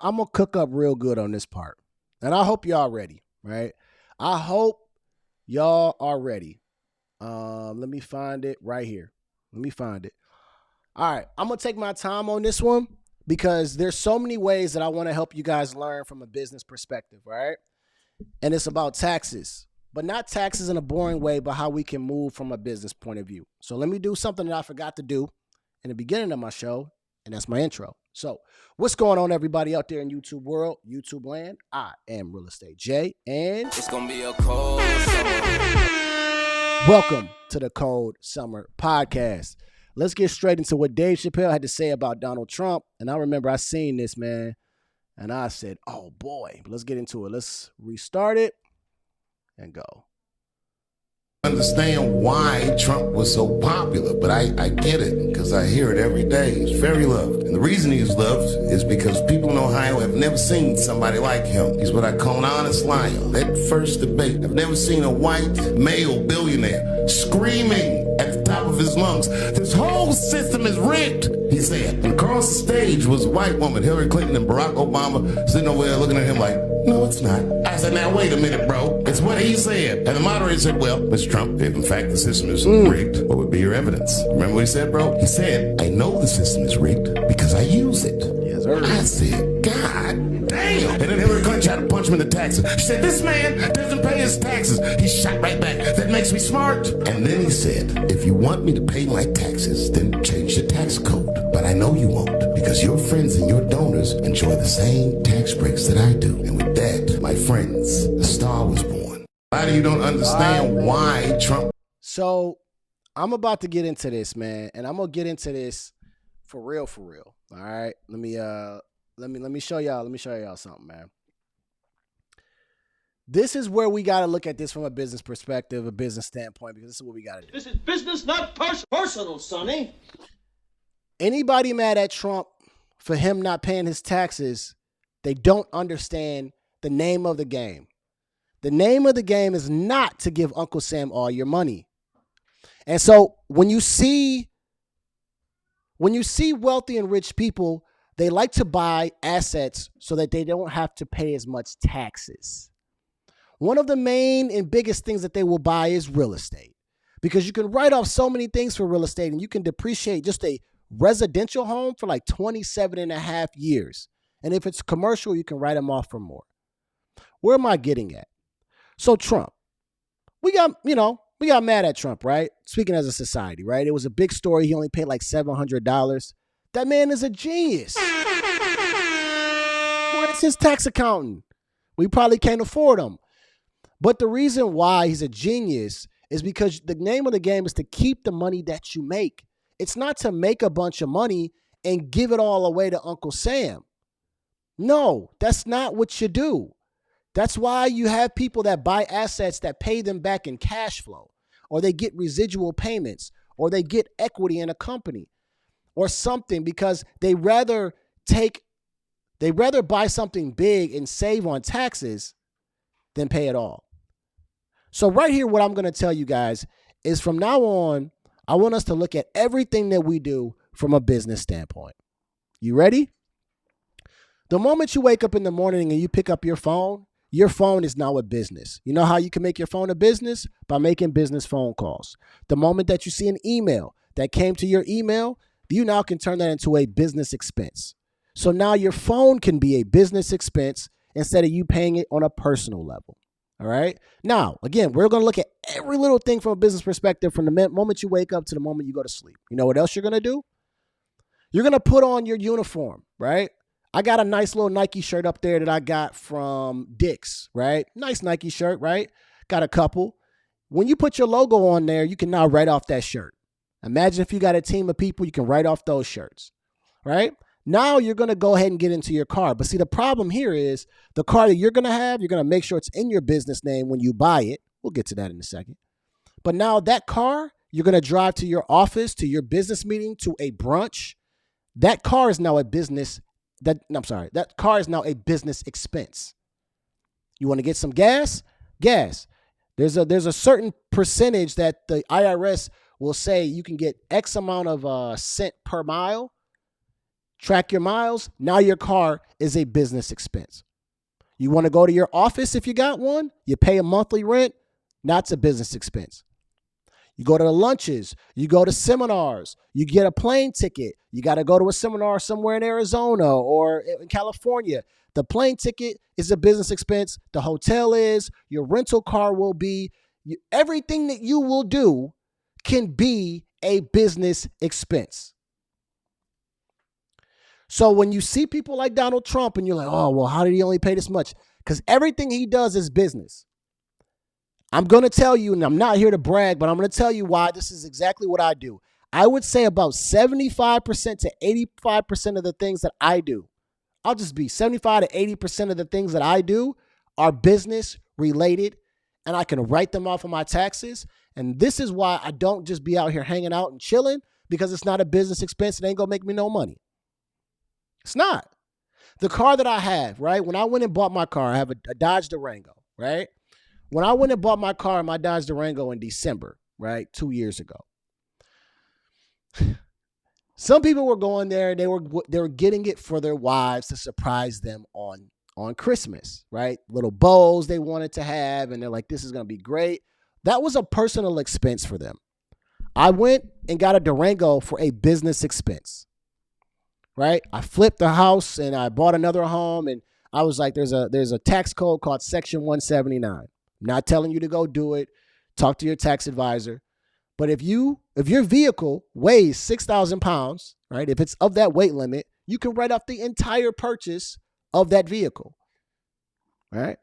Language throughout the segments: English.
gonna cook up real good on this part, and I hope y'all ready. Right? I hope y'all are ready. Let me find it right here. Let me find it. All right, I'm gonna take my time on this one because there's so many ways that I want to help you guys learn from a business perspective, right? And it's about taxes, but not taxes in a boring way, but how we can move from a business point of view. So let me do something that I forgot to do in the beginning of my show, and that's my intro. So what's going on, everybody out there in YouTube world, YouTube land? I am Real Estate Jay, and it's gonna be a cold summer. Welcome to the Cold Summer Podcast. Let's get straight into what Dave Chappelle had to say about Donald Trump. And I remember I seen this, man, and I said, oh boy, let's get into it. Let's restart it and go. Understand why Trump was so popular, but I get it because I hear it every day. He's very loved. And the reason he's loved is because people in Ohio have never seen somebody like him. He's what I call an honest liar. That first debate, I've never seen a white male billionaire screaming at the top of his lungs, this whole system is rigged, he said. And across the stage was a white woman, Hillary Clinton and Barack Obama, sitting over there looking at him like, no, it's not. I said, now, wait a minute, bro. It's what he said. And the moderator said, well, Mr. Trump, if in fact the system is rigged, what would be your evidence? Remember what he said, bro? He said, I know the system is rigged because I use it. Yes, sir. I said, God damn. And then Hillary Clinton tried to punch him in the taxes. She said, this man doesn't pay his taxes. He shot right back. That makes me smart. And then he said, if you want me to pay my taxes, then change the tax code. But I know you won't because your friends and your donors enjoy the same tax breaks that I do. And with that, my friends, the star was born. Why do you don't understand why Trump? So I'm about to get into this, man, and I'm gonna get into this for real. All right. Let me show y'all something, man. This is where we got to look at this from a business perspective, a business standpoint, because this is what we got to do. This is business, not personal, Sonny. Anybody mad at Trump for him not paying his taxes, they don't understand the name of the game. The name of the game is not to give Uncle Sam all your money. And so when you see wealthy and rich people, they like to buy assets so that they don't have to pay as much taxes. One of the main and biggest things that they will buy is real estate, because you can write off so many things for real estate, and you can depreciate just a residential home for like 27 and a half years. And if it's commercial, you can write them off for more. Where am I getting at? So Trump, we got mad at Trump, right? Speaking as a society, right? It was a big story. He only paid like $700. That man is a genius. Where's his tax accountant? We probably can't afford him. But the reason why he's a genius is because the name of the game is to keep the money that you make. It's not to make a bunch of money and give it all away to Uncle Sam. No, that's not what you do. That's why you have people that buy assets that pay them back in cash flow, or they get residual payments, or they get equity in a company or something, because they rather buy something big and save on taxes than pay it all. So right here, what I'm going to tell you guys is from now on, I want us to look at everything that we do from a business standpoint. You ready? The moment you wake up in the morning and you pick up your phone is now a business. You know how you can make your phone a business? By making business phone calls. The moment that you see an email that came to your email, you now can turn that into a business expense. So now your phone can be a business expense instead of you paying it on a personal level. All right. Now, again, we're going to look at every little thing from a business perspective from the moment you wake up to the moment you go to sleep. You know what else you're going to do? You're going to put on your uniform, right? I got a nice little Nike shirt up there that I got from Dick's, right? Nice Nike shirt, right? Got a couple. When you put your logo on there, you can now write off that shirt. Imagine if you got a team of people, you can write off those shirts, right? Now you're going to go ahead and get into your car. But see, the problem here is the car that you're going to have, you're going to make sure it's in your business name when you buy it. We'll get to that in a second. But now that car, you're going to drive to your office, to your business meeting, to a brunch. That car is now a business. That car is now a business expense. You want to get some gas? Gas. There's a certain percentage that the IRS will say you can get X amount of cent per mile. track your miles. Now your car is a business expense. You want to go to your office if you got one, you pay a monthly rent, now it's a business expense. You go to the lunches, you go to seminars, you get a plane ticket, you got to go to a seminar somewhere in Arizona or in California. The plane ticket is a business expense. The hotel is, your rental car will be, everything that you will do can be a business expense. So when you see people like Donald Trump and you're like, oh, well, how did he only pay this much? Because everything he does is business. I'm going to tell you, and I'm not here to brag, but I'm going to tell you why this is exactly what I do. I would say about 75% to 85% of the things that I do, I'll just be 75 to 80% of the things that I do are business related, and I can write them off on my taxes. And this is why I don't just be out here hanging out and chilling, because it's not a business expense. It ain't going to make me no money. It's not. The car that I have, right? When I went and bought my car, I have a Dodge Durango, right? When I went and bought my car, my Dodge Durango in December, right? 2 years ago. Some people were going there, they were getting it for their wives to surprise them on Christmas, right? Little bows they wanted to have, and they're like, this is going to be great. That was a personal expense for them. I went and got a Durango for a business expense. Right? I flipped the house and I bought another home, and I was like, there's a tax code called Section 179. I'm not telling you to go do it. Talk to your tax advisor. But if your vehicle weighs 6,000 pounds, right? If it's of that weight limit, you can write off the entire purchase of that vehicle. Right?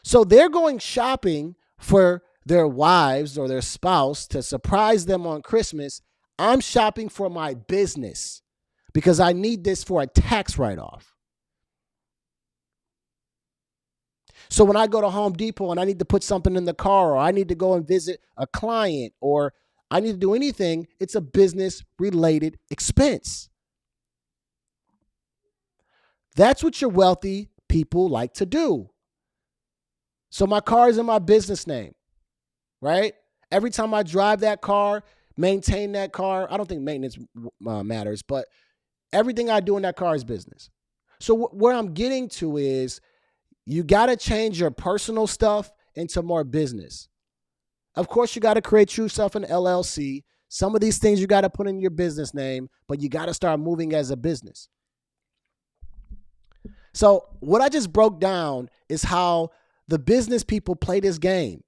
So they're going shopping for their wives or their spouse to surprise them on Christmas. I'm shopping for my business, because I need this for a tax write-off. So when I go to Home Depot and I need to put something in the car, or I need to go and visit a client, or I need to do anything, it's a business-related expense. That's what your wealthy people like to do. So my car is in my business name, right? Every time I drive that car, maintain that car, I don't think maintenance matters, but everything I do in that car is business. So where I'm getting to is you got to change your personal stuff into more business. Of course, you got to create yourself an LLC. Some of these things you got to put in your business name, but you got to start moving as a business. So what I just broke down is how the business people play this game.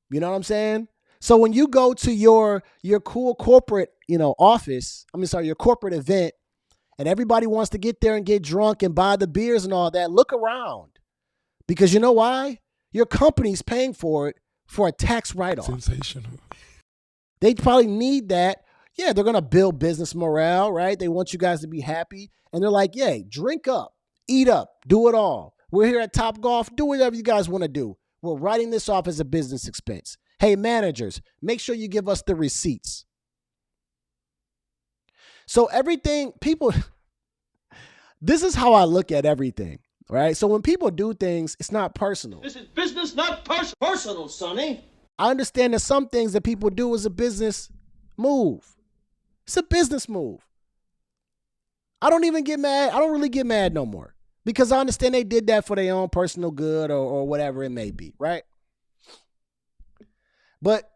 You know what I'm saying? So when you go to your cool corporate, office, your corporate event, and everybody wants to get there and get drunk and buy the beers and all that, look around. Because you know why? Your company's paying for it for a tax write-off. Sensational. They probably need that. Yeah, they're going to build business morale, right? They want you guys to be happy. And they're like, yay, drink up, eat up, do it all. We're here at Top Golf. Do whatever you guys want to do. We're writing this off as a business expense. Hey, managers, make sure you give us the receipts. So everything, people, this is how I look at everything, right? So when people do things, it's not personal. This is business, not personal, Sonny. I understand that some things that people do is a business move. It's a business move. I don't even get mad. I don't really get mad no more, because I understand they did that for their own personal good or whatever it may be, right? But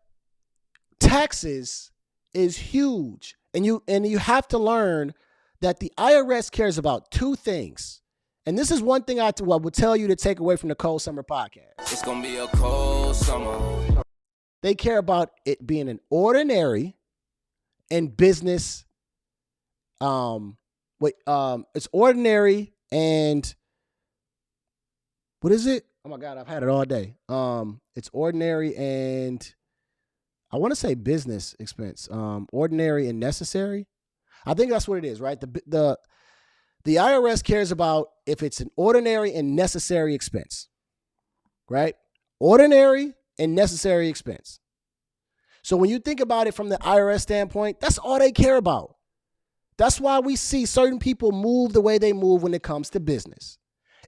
taxes is huge. And you have to learn that the IRS cares about two things. And this is one thing I would tell you to take away from the Cold Summer podcast. It's gonna be a cold summer. They care about it being an ordinary and business. It's ordinary and what is it? Oh my God, I've had it all day. It's ordinary and I want to say business expense. Ordinary and necessary. I think that's what it is, right? The IRS cares about if it's an ordinary and necessary expense, right? Ordinary and necessary expense. So when you think about it from the IRS standpoint, that's all they care about. That's why we see certain people move the way they move when it comes to business.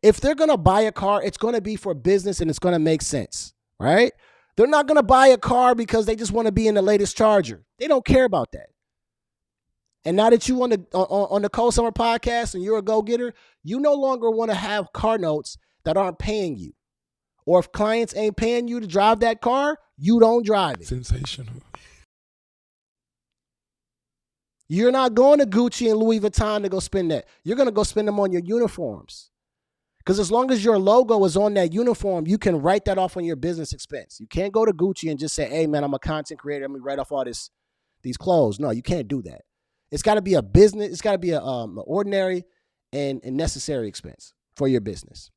If they're going to buy a car, it's going to be for business and it's going to make sense, right? They're not going to buy a car because they just want to be in the latest Charger. They don't care about that. And now that you on the Cold Summer podcast and you're a go-getter, you no longer want to have car notes that aren't paying you. Or if clients ain't paying you to drive that car, you don't drive it. Sensational. You're not going to Gucci and Louis Vuitton to go spend that. You're going to go spend them on your uniforms. Because as long as your logo is on that uniform, you can write that off on your business expense. You can't go to Gucci and just say, hey, man, I'm a content creator. Let me write off all these clothes. No, you can't do that. It's got to be a business. It's got to be an ordinary and necessary expense for your business.